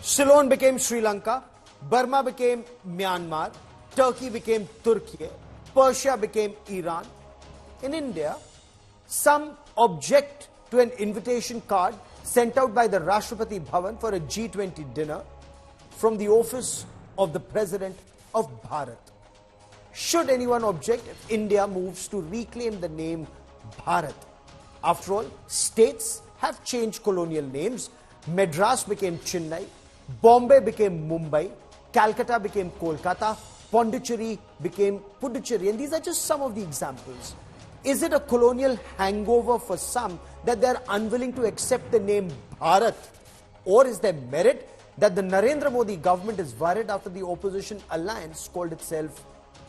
Ceylon became Sri Lanka, Burma became Myanmar, Turkey became Turkey, Persia became Iran. In India, some object to an invitation card sent out by the Rashtrapati Bhavan for a G20 dinner from the office of the President of Bharat. Should anyone object if India moves to reclaim the name Bharat? After all, states have changed colonial names. Madras became Chennai, Bombay became Mumbai, Calcutta became Kolkata, Pondicherry became Puducherry, and these are just some of the examples. Is it a colonial hangover for some that they are unwilling to accept the name Bharat? Or is there merit that the Narendra Modi government is worried after the opposition alliance called itself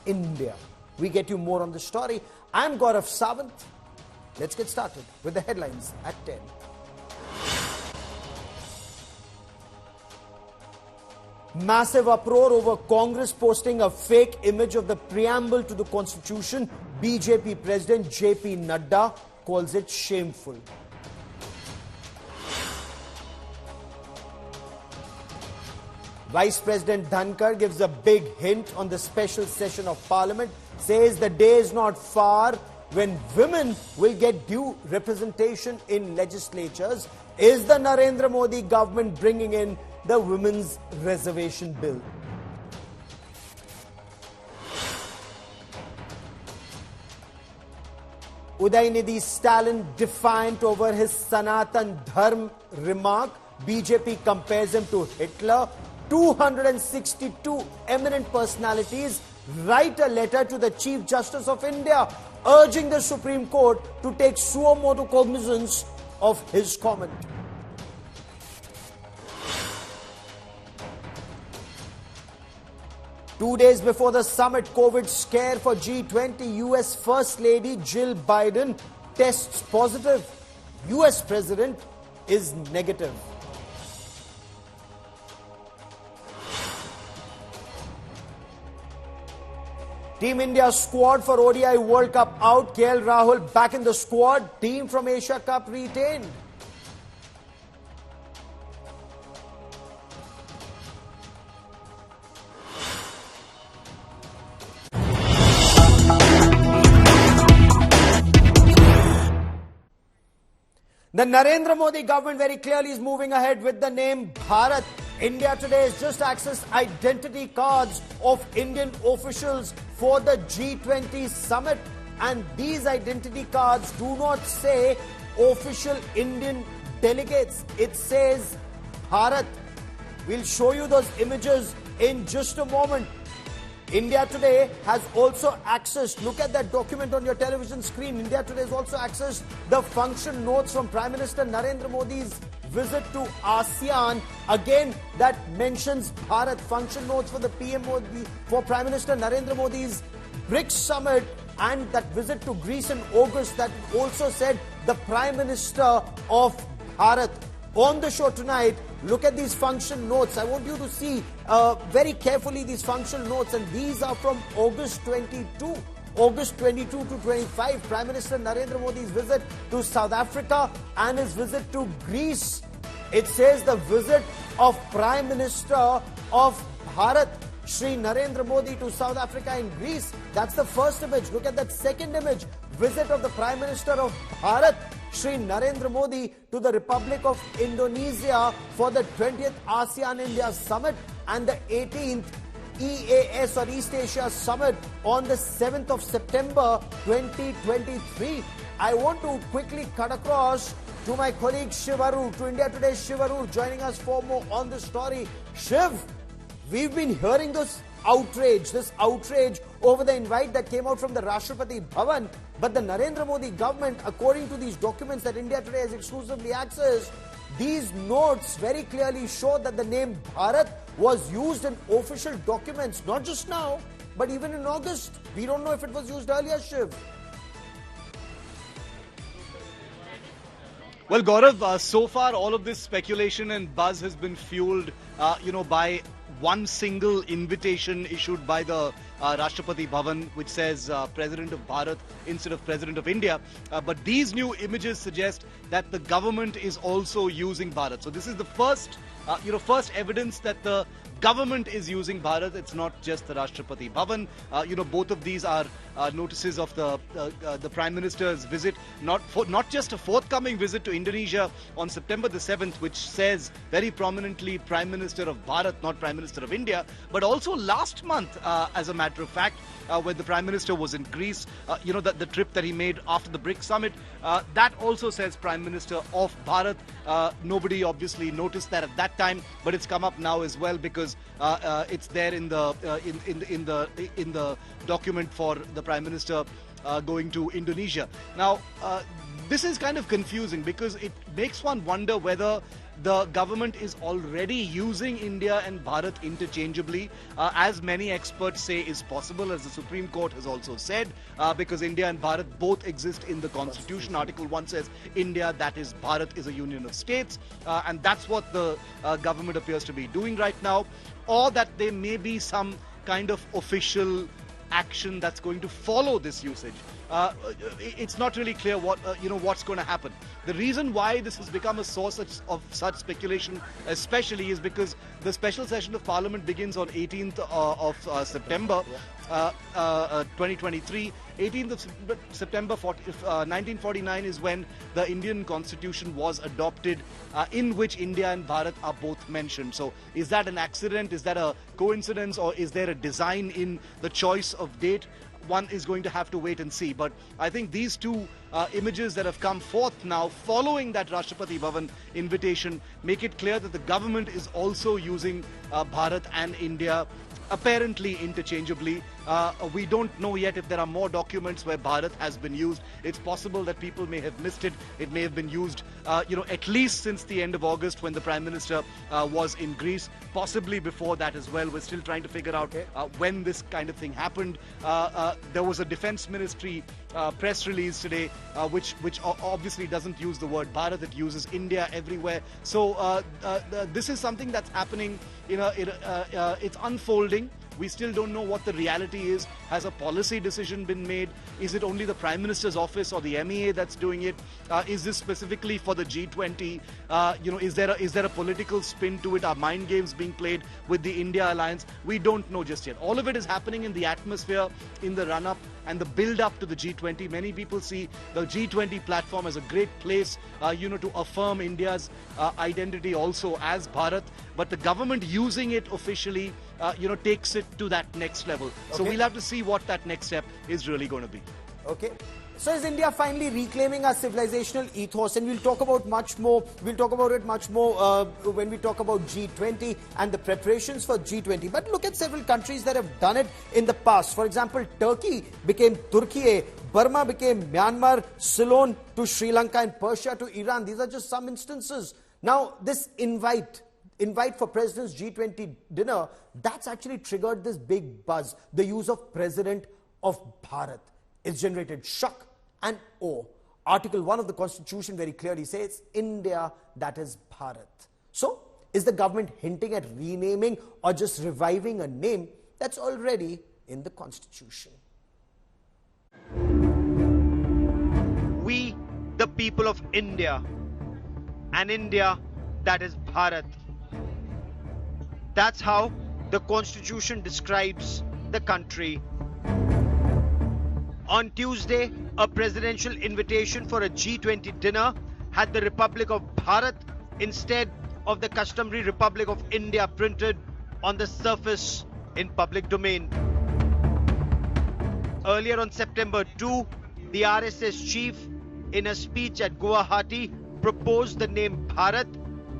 India? We get you more on the story. I'm Gaurav Sawant. Let's get started with the headlines at 10. Massive uproar over Congress posting a fake image of the preamble to the Constitution. BJP President JP Nadda calls it shameful. Vice President Dhankar gives a big hint on the special session of Parliament, says the day is not far when women will get due representation in legislatures. Is the Narendra Modi government bringing in the Women's Reservation Bill? Udaynidhi Stalin defiant over his Sanatan Dharm remark. BJP compares him to Hitler. 262 eminent personalities write a letter to the Chief Justice of India urging the Supreme Court to take suo motu cognizance of his comment. Two days before the summit, COVID scare for G20, US First Lady Jill Biden tests positive. US President is negative. Team India squad for ODI World Cup out. KL Rahul back in the squad. Team from Asia Cup retained. The Narendra Modi government very clearly is moving ahead with the name Bharat. India Today has just accessed identity cards of Indian officials for the G20 summit, and these identity cards do not say official Indian delegates. It says Bharat. We'll show you those images in just a moment. India Today has also accessed, look at that document on your television screen. India Today has also accessed the function notes from Prime Minister Narendra Modi's visit to ASEAN. Again, that mentions Bharat. Function notes for the PM Modi, for Prime Minister Narendra Modi's BRICS summit and that visit to Greece in August, that also said the Prime Minister of Bharat. On the show tonight, look at these function notes. I want you to see very carefully these function notes, and these are from August 22. August 22 to 25, Prime Minister Narendra Modi's visit to South Africa and his visit to Greece. It says the visit of Prime Minister of Bharat, Shri Narendra Modi, to South Africa and Greece. That's the first image. Look at that second image. Visit of the Prime Minister of Bharat, Shri Narendra Modi, to the Republic of Indonesia for the 20th ASEAN-India Summit and the 18th EAS or East Asia Summit on the 7th of September 2023. I want to quickly cut across to my colleague Shiv Arur, to India Today's Shiv Arur, joining us for more on the story. Shiv, we've been hearing this outrage over the invite that came out from the Rashtrapati Bhavan, but the Narendra Modi government, according to these documents that India Today has exclusively accessed, these notes very clearly show that the name Bharat was used in official documents, not just now, but even in August. We don't know if it was used earlier, Shiv. Well, Gaurav, so far all of this speculation and buzz has been fueled, by one single invitation issued by the Rashtrapati Bhavan, which says President of Bharat instead of President of India. But these new images suggest that the government is also using Bharat. So this is the first first evidence that the government is using Bharat. It's not just the Rashtrapati Bhavan. Both of these are notices of the Prime Minister's visit, not just a forthcoming visit to Indonesia on September the 7th, which says very prominently Prime Minister of Bharat, not Prime Minister of India, but also last month, as a matter of fact, when the Prime Minister was in Greece, the trip that he made after the BRICS summit, that also says Prime Minister of Bharat. Nobody obviously noticed that at that time, but it's come up now as well because it's there in the document for the Prime Minister going to Indonesia. Now, this is kind of confusing because it makes one wonder whether the government is already using India and Bharat interchangeably, as many experts say is possible, as the Supreme Court has also said, because India and Bharat both exist in the Constitution. Article 1 says India, that is Bharat, is a union of states, and that's what the government appears to be doing right now, or that there may be some kind of official action that's going to follow this usage. It's not really clear what's going to happen. The reason why this has become a source of such speculation especially is because the special session of Parliament begins on 18th of September 2023. 18th of September 1949 is when the Indian Constitution was adopted, in which India and Bharat are both mentioned. So is that an accident? Is that a coincidence? Or is there a design in the choice of date? One is going to have to wait and see. But I think these two images that have come forth now following that Rashtrapati Bhavan invitation make it clear that the government is also using Bharat and India apparently interchangeably. We don't know yet if there are more documents where Bharat has been used. It's possible that people may have missed it. It may have been used, at least since the end of August when the Prime Minister was in Greece, possibly before that as well. We're still trying to figure out when this kind of thing happened. There was a Defense Ministry press release today, which obviously doesn't use the word Bharat. It uses India everywhere. So this is something that's happening. It's unfolding. We still don't know what the reality is. Has a policy decision been made? Is it only the Prime Minister's office or the MEA that's doing it? Is this specifically for the G20? Is there a political spin to it? Are mind games being played with the India alliance? We don't know just yet. All of it is happening in the atmosphere, in the run-up and the build-up to the G20. Many people see the G20 platform as a great place, to affirm India's identity also as Bharat. But the government using it officially, takes it to that next level. So we'll have to see what that next step is really going to be. Okay. So is India finally reclaiming our civilizational ethos? And we'll talk about much more. We'll talk about it much more when we talk about G20 and the preparations for G20. But look at several countries that have done it in the past. For example, Turkey became Turkey, Burma became Myanmar, Ceylon to Sri Lanka, and Persia to Iran. These are just some instances. Now, this invite for President's G20 dinner, that's actually triggered this big buzz. The use of President of Bharat. It's generated shock and awe. Article 1 of the Constitution very clearly says India, that is Bharat. So, is the government hinting at renaming or just reviving a name that's already in the Constitution? We, the people of India, and India, that is Bharat. That's how the Constitution describes the country. On Tuesday, a presidential invitation for a G20 dinner had the Republic of Bharat instead of the customary Republic of India printed on the surface in public domain. Earlier on September 2, the RSS chief, in a speech at Guwahati, proposed the name Bharat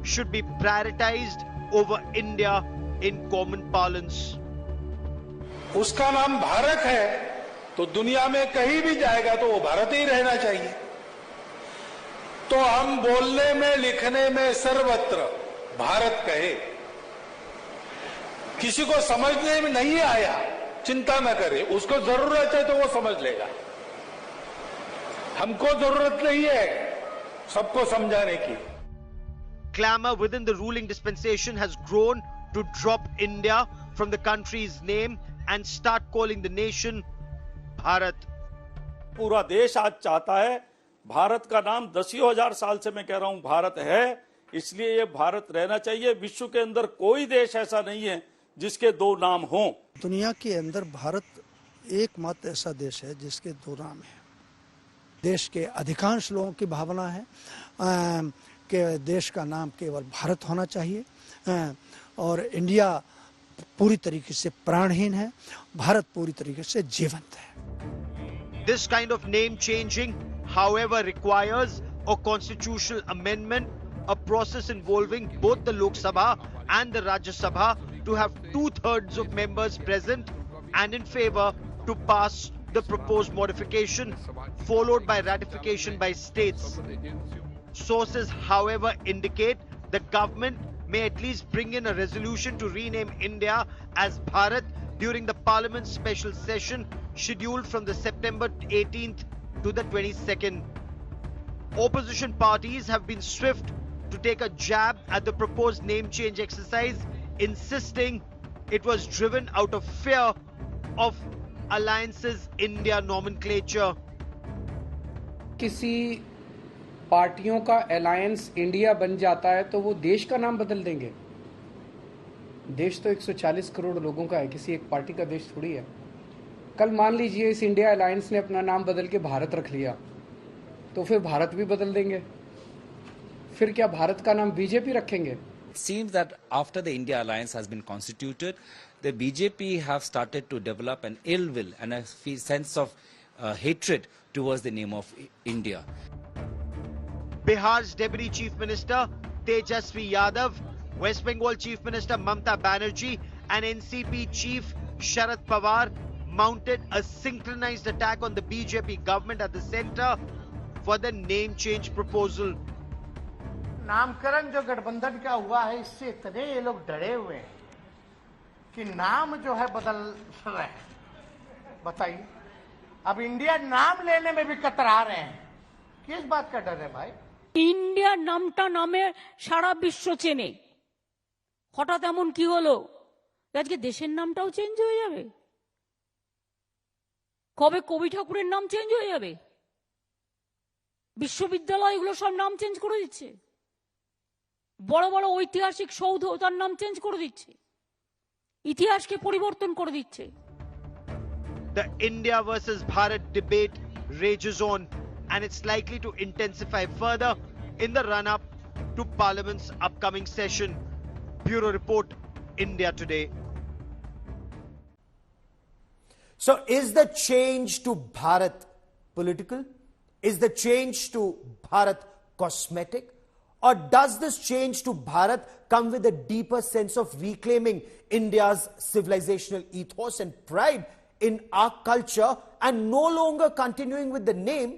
should be prioritized over India in common parlance. उसका नाम भारत है तो दुनिया में कहीं भी जाएगा तो वो भारत ही रहना चाहिए. तो हम बोलने में लिखने में सर्वत्र भारत कहे. किसी को समझने में नहीं आया, चिंता न करे, उसको जरूरत है तो वो समझ लेगा. हमको जरूरत नहीं है सबको समझाने की. Clamor within the ruling dispensation has grown to drop India from the country's name and start calling the nation Bharat. पूरा देश आज चाहता है भारत का नाम 10,000 साल से मैं कह रहा हूं भारत है, इसलिए ये भारत रहना चाहिए। विश्व के अंदर कोई देश ऐसा नहीं है जिसके दो नाम हों। दुनिया के अंदर भारत एकमात्र ऐसा देश है जिसके दो नाम हैं। देश के अधिकांश लोगों की भावना है कि देश का नाम केवल भारत होना चाहिए और इंडिया पूरी तरीके से प्राणहीन है, भारत पूरी तरीके से जीवंत है। This kind of name changing, however, requires a constitutional amendment, a process involving both the Lok Sabha and the Rajya Sabha to have 2/3 of members present and in favor to pass the proposed modification, followed by ratification by states. Sources, however, indicate the government may at least bring in a resolution to rename India as Bharat during the Parliament's special session scheduled from the September 18th to the 22nd. Opposition parties have been swift to take a jab at the proposed name change exercise, insisting it was driven out of fear of Alliance's India nomenclature. किसी पार्टियों का alliance India बन जाता है तो वो देश का नाम बदल देंगे। देश तो 140 करोड़ लोगों का है, किसी एक पार्टी का देश थोड़ी है। कल मान लीजिए इस इंडिया अलायंस ने अपना नाम बदल के भारत रख लिया, तो फिर भारत भी बदल देंगे। फिर क्या भारत का नाम बीजेपी रखेंगे? It seems that after the India alliance has been constituted, the BJP have started to develop an ill will and a sense of hatred towards the name of India. Bihar's Deputy Chief Minister Tejasvi Yadav, West Bengal Chief Minister Mamta Banerjee and NCP Chief Sharad Pawar mounted a synchronized attack on the BJP government at the center for the name change proposal. नामकरण जो गठबंधन का हुआ है, इससे इतने ये लोग डरे हुए हैं कि नाम जो है बदल रहे हैं। बताइए, अब इंडिया नाम लेने में भी कतरा रहे हैं। किस बात का डर है भाई? इंडिया नामटा नामे सारा विश्व চেনে। হঠাৎ এমন কি হলো আজকে দেশের নামটাও চেঞ্জ হয়ে যাবে? কবে কবি ঠাকুরের নাম চেঞ্জ হয়ে যাবে? বিশ্ববিদ্যালয়গুলো সব নাম চেঞ্জ করে দিচ্ছে। বড় বড় ঐতিহাসিক সৌধ তার নাম চেঞ্জ করে দিচ্ছে। ইতিহাসকে পরিবর্তন করে দিচ্ছে। The India versus Bharat debate rages on, and it's likely to intensify further in the run-up to Parliament's upcoming session. Bureau Report, India Today. So is the change to Bharat political? Is the change to Bharat cosmetic? Or does this change to Bharat come with a deeper sense of reclaiming India's civilizational ethos and pride in our culture and no longer continuing with the name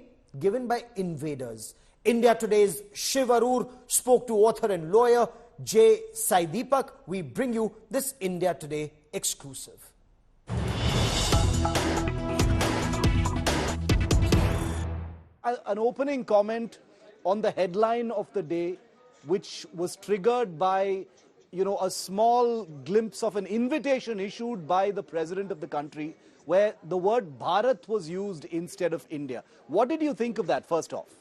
given by invaders? India Today's Shiv Arur spoke to author and lawyer J. Sai Deepak. We bring you this India Today exclusive. An opening comment on the headline of the day, which was triggered by, a small glimpse of an invitation issued by the president of the country, where the word Bharat was used instead of India. What did you think of that, first off?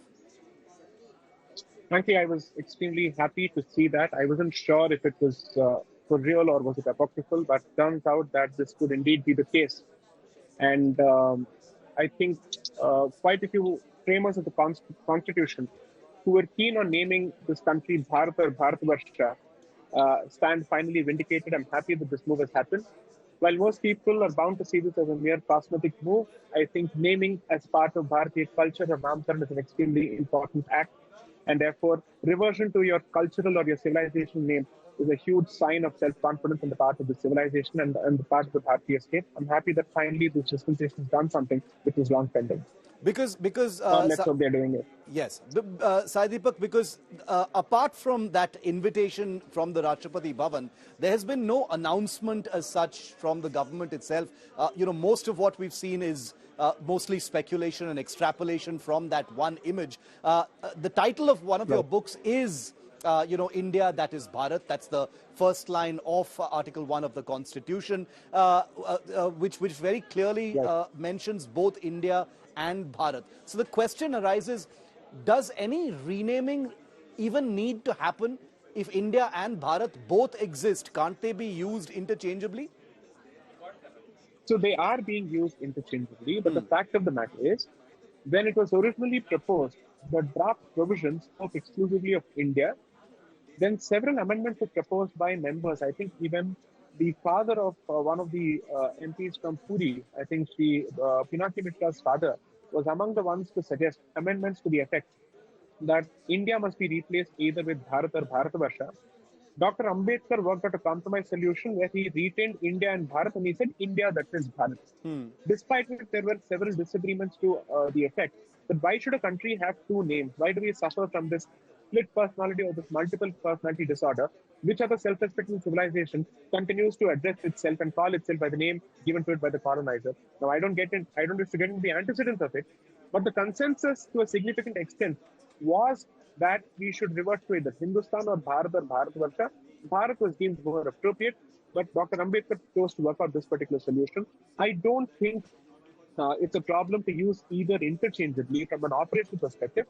Frankly, I was extremely happy to see that. I wasn't sure if it was for real or was it apocryphal, but turns out that this could indeed be the case. And I think quite a few framers of the Constitution who were keen on naming this country Bharat or Bharatvarsha stand finally vindicated. I'm happy that this move has happened. While most people are bound to see this as a mere cosmetic move, I think naming as part of Bharatiya culture or Namkaran is an extremely important act. And therefore, reversion to your cultural or your civilization name is a huge sign of self-confidence on the part of the civilization and the part of the Bharatiya state. I'm happy that finally this dispensation has done something which was long pending. Because let's hope they're doing it. Yes, Sai Deepak, because apart from that invitation from the Rashtrapati Bhavan, there has been no announcement as such from the government itself. Most of what we've seen is mostly speculation and extrapolation from that one image. The title of one of your books is, India, that is Bharat. That's the first line of Article 1 of the Constitution, which very clearly mentions both India and Bharat. So the question arises, does any renaming even need to happen if India and Bharat both exist? Can't they be used interchangeably? So they are being used interchangeably, but the fact of the matter is, when it was originally proposed, the draft provisions spoke exclusively of India. Then several amendments were proposed by members. I think even the father of one of the MPs from Puri, I think Pinaki Mitra's father, was among the ones to suggest amendments to the effect that India must be replaced either with Bharat or Bharatavarsha. Dr. Ambedkar worked out a compromise solution where he retained India and Bharat, and he said India, that is Bharat. Despite which there were several disagreements to the effect. But why should a country have two names? Why do we suffer from this split personality or this multiple personality disorder? Which other self-respecting civilization continues to address itself and call itself by the name given to it by the colonizer? Now, I don't wish to get into the antecedents of it, but the consensus to a significant extent was that we should revert to either Hindustan or Bharatvarsha. Bharat was deemed more appropriate, but Dr. Ambedkar chose to work out this particular solution. I don't think it's a problem to use either interchangeably from an operational perspective.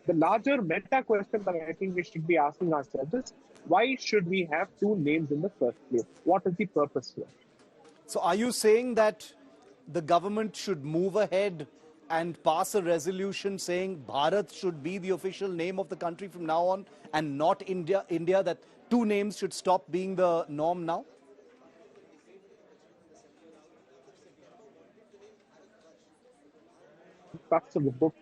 The larger meta question that I think we should be asking ourselves is, why should we have two names in the first place? What is the purpose here? So are you saying that the government should move ahead and pass a resolution saying Bharat should be the official name of the country from now on and not India, that two names should stop being the norm now? Parts of the book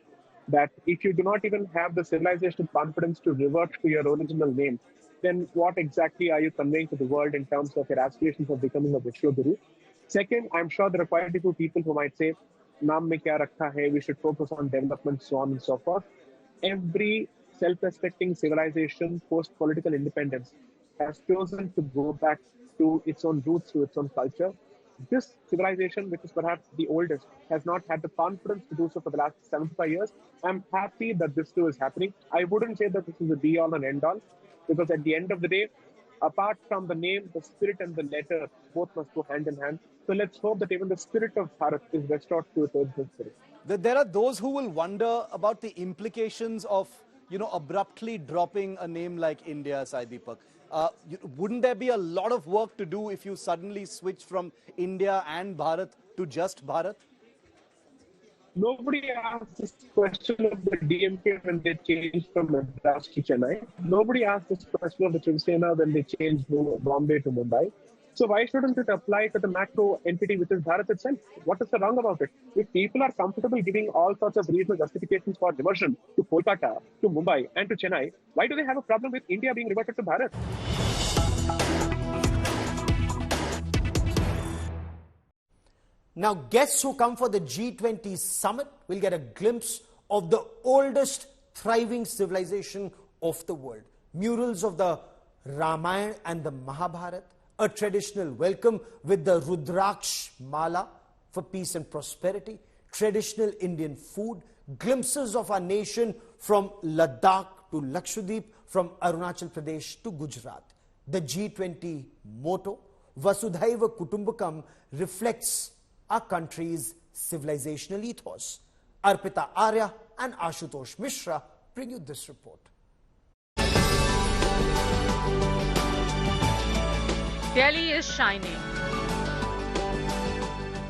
that if you do not even have the civilizational confidence to revert to your original name, then what exactly are you conveying to the world in terms of your aspirations of becoming a Vishwaguru? Second, I'm sure there are quite a few people who might say, Naam mein kya rakha hai, we should focus on development, so on and so forth. Every self-respecting civilization post-political independence has chosen to go back to its own roots, to its own culture. This civilization, which is perhaps the oldest, has not had the confidence to do so for the last 75 years. I'm happy that this too is happening. I wouldn't say that this is a be-all and end-all, because at the end of the day, apart from the name, the spirit and the letter both must go hand in hand. So let's hope that even the spirit of Bharat is restored to its original spirit. There are those who will wonder about the implications of, abruptly dropping a name like India, Sai Deepak. Wouldn't there be a lot of work to do if you suddenly switch from India and Bharat to just Bharat? Nobody asked this question of the DMK when they changed from Madras to Chennai. Nobody asked this question of the Shiv Sena when they changed Bombay to Mumbai. So why shouldn't it apply to the macro entity which is Bharat itself? What is so wrong about it? If people are comfortable giving all sorts of reasonable justifications for reversion to Kolkata, to Mumbai and to Chennai, why do they have a problem with India being reverted to Bharat? Now, guests who come for the G20 summit will get a glimpse of the oldest thriving civilization of the world. Murals of the Ramayana and the Mahabharata, a traditional welcome with the Rudraksh Mala for peace and prosperity, traditional Indian food, glimpses of our nation from Ladakh to Lakshadweep, from Arunachal Pradesh to Gujarat. The G20 motto, Vasudhaiva Kutumbakam, reflects our country's civilizational ethos. Arpita Arya and Ashutosh Mishra bring you this report. Delhi is shining.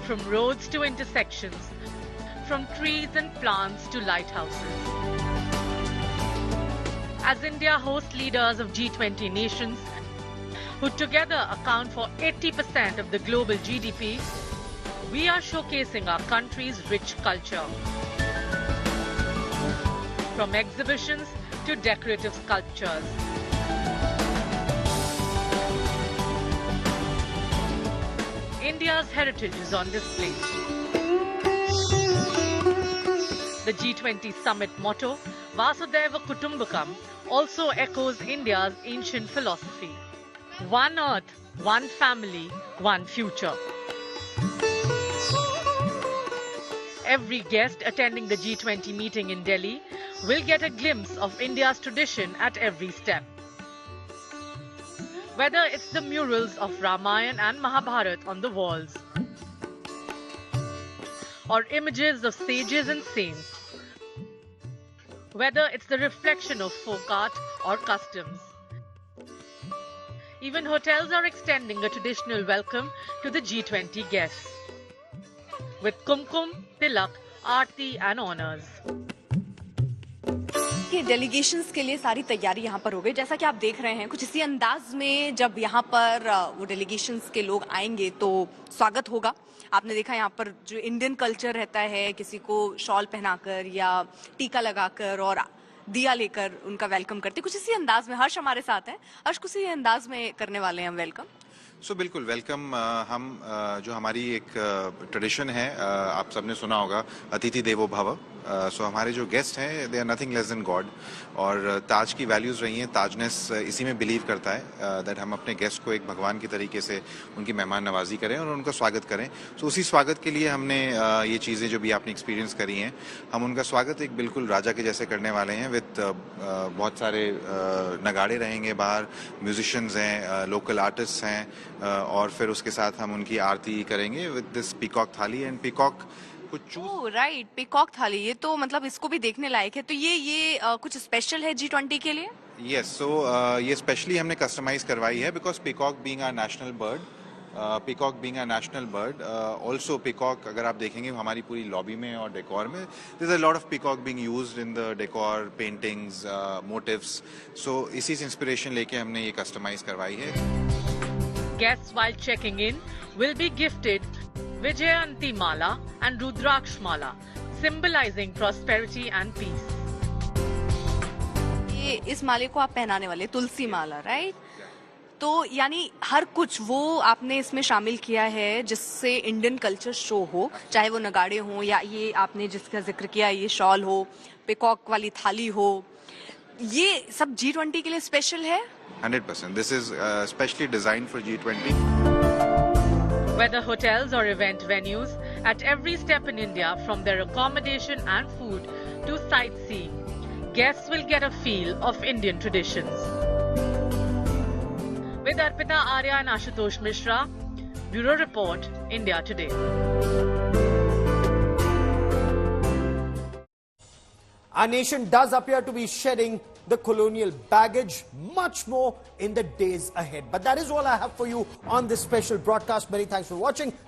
From roads to intersections, from trees and plants to lighthouses. As India hosts leaders of G20 nations, who together account for 80% of the global GDP, we are showcasing our country's rich culture. From exhibitions to decorative sculptures. India's heritage is on display. The G20 summit motto, Vasudhaiva Kutumbakam, also echoes India's ancient philosophy. One earth, one family, one future. Every guest attending the G20 meeting in Delhi will get a glimpse of India's tradition at every step. Whether it's the murals of Ramayana and Mahabharata on the walls, or images of sages and saints, whether it's the reflection of folk art or customs. Even hotels are extending a traditional welcome to the G20 guests, with kumkum, tilak, aarti and honors. Delegations के लिए सारी तैयारी यहाँ पर हो गई, जैसा कि आप देख रहे हैं कुछ इसी अंदाज में जब यहाँ पर वो डेलीगेशंस के लोग आएंगे तो स्वागत होगा। आपने देखा यहाँ पर जो इंडियन कल्चर रहता है, किसी को शॉल पहनाकर या टीका लगाकर और दिया लेकर उनका वेलकम करते, कुछ इसी अंदाज में हर्ष हमारे साथ हैं। हर्ष, कुछ इसी अंदाज में करने वाले हैं हम वेलकम। बिल्कुल वेलकम। हम जो हमारी एक ट्रेडिशन है, आप सबने सुना होगा, अतिथि देवो भव। हमारे जो गेस्ट हैं they are nothing less than God, और ताज की वैल्यूज़ रही हैं, ताजनेस इसी में बिलीव करता है दैट हम अपने गेस्ट को एक भगवान की तरीके से उनकी मेहमान नवाजी करें और उनका स्वागत करें। उसी स्वागत के लिए हमने ये चीज़ें जो भी आपने एक्सपीरियंस करी हैं, हम उनका स्वागत एक बिल्कुल राजा के जैसे करने वाले हैं। विद बहुत सारे नगाड़े रहेंगे बाहर, म्यूजिशियंस हैं, लोकल आर्टिस्ट हैं, और फिर उसके साथ हम उनकी आरती करेंगे विद दिस पीकॉक थाली। एंड पीकॉक राइट, पीकॉक थाली, ये तो मतलब इसको भी देखने लायक है। तो ये कुछ स्पेशल है G20 के लिए? यस, ये स्पेशली हमने कस्टमाइज करवाई है because peacock being our national bird, peacock being a national bird, also peacock अगर आप देखेंगे हमारी पूरी लॉबी में और डेकोर में there is a lot of peacock being used in the decor, paintings, motifs. इसी से इंस्पिरेशन लेके हमने ये कस्टमाइज करवाई है। Guests while checking in will be gifted Vijayanti Mala and Rudraksh Mala, symbolizing prosperity and peace. ये इस माले को आप पहनाने वाले तुलसी माला, राइट? तो यानी हर कुछ वो आपने इसमें शामिल किया है जिससे इंडियन कल्चर शो हो, चाहे वो नगाड़े हो या ये आपने जिसका जिक्र किया ये शॉल हो, पीकॉक वाली थाली हो, ये सब G20 के लिए स्पेशल है? 100%. This is specially designed for G20. Whether hotels or event venues, at every step in India, from their accommodation and food to sightseeing, guests will get a feel of Indian traditions. With Arpita Arya and Ashutosh Mishra, Bureau Report, India Today. Our nation does appear to be shedding the colonial baggage, much more in the days ahead. But that is all I have for you on this special broadcast. Many thanks for watching.